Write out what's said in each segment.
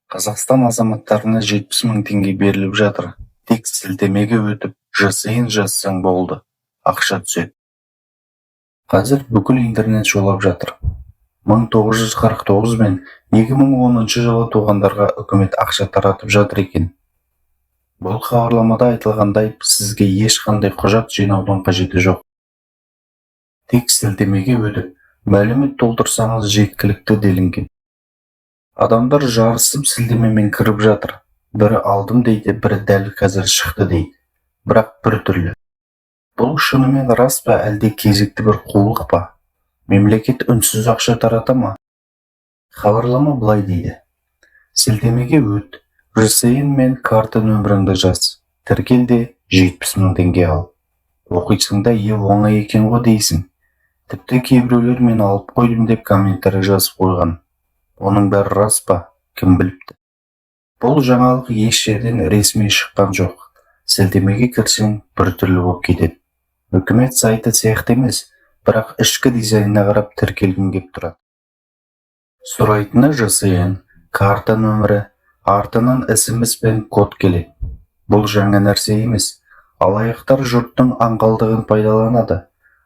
Қазақстан азаматтарына 70 мың теңге беріліп жатыр. Тек сілтемеге өтіп, ЖСН жазсаң болды. Ақша түседі. Қазір бүкіл интернет шулап жатыр. 1949 мен 2010 жылы туғандарға үкімет ақша таратып жатыр екен. Бұл хабарламада айтылғандай, сізге ешқандай құжат жинаудың қажеті жоқ. Тек сілтемеге өтіп, мәлімет толтырсаңыз жеткілікті делінген. Адамдар жарысып сілтемемен кіріп жатыр. Бірі алдым дейді, бірі дәл қазір шықты дейді. Бірақ бір түрлі. Бұл шынымен рас па, әлде кезекті бір қулық па? Мемлекет үнсіз ақша тарата ма? Хабарлама былай дейді. Сілтемеге өт, ЖСН мен карта нөміріңді жаз. Тіркелде 70 мың теңге ал. Оқисың да оңай екен ғой дейсің. Тіпті кейбіреулер мен алып қойдым деп комментарий жазып қойған. Оның бәрі рас па? Кім біліпті? Бұл жаңалық еш жерден ресми шыққан жоқ. Сілтемеге кірсең бір түрлі болып кетеді. Үкімет сайты сияқты емес, бірақ ішкі дизайнына қарап тіркелгің кеп тұрады. Сұрайтыны ЖСН, карта нөмірі, артынан SMS пен код келеді. Бұл жаңа нәрсе емес. Алаяқтар жұрттың аңғалдығын пайдаланады.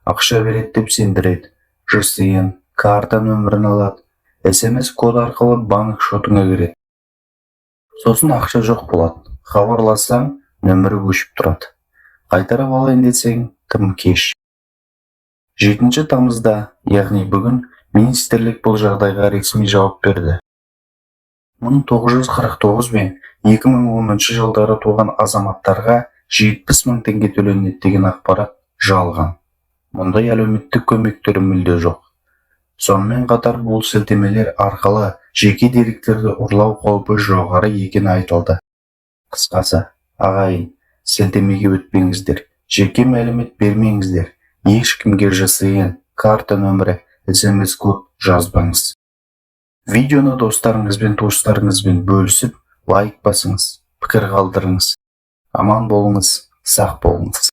Ақша береді деп сендіреді. ЖСН, карта нөмірін алады. SMS код арқылы банк шотыңа кіреді. Сосын ақша жоқ болады. Хабарлассаң, нөмірі өшіп тұрады. Қайтарып алайын десең, тым кеш. 7 тамызда, яғни бүгін, министрлік бұл жағдайға ресми жауап берді. 1949 мен 2010 жылдары туған азаматтарға 70 мың теңге төленеді деген ақпарат жалған. Мұндай әлеуметтік көмек түрі мүлде жоқ. Сонымен қатар бұл сілтемелер арқылы жеке деректерді ұрлау қаупі жоғары екені айтылды. Қысқасы, ағайын, сілтемеге өтпеңіздер, жеке мәлімет бермеңіздер, ешкімге ЖСН, карта нөмірі, SMS код жазбаңыз. Видеоны достарыңызбен, туыстарыңызбен бөлісіп, лайк басыңыз, пікір қалдырыңыз. Аман болыңыз, сақ болыңыз.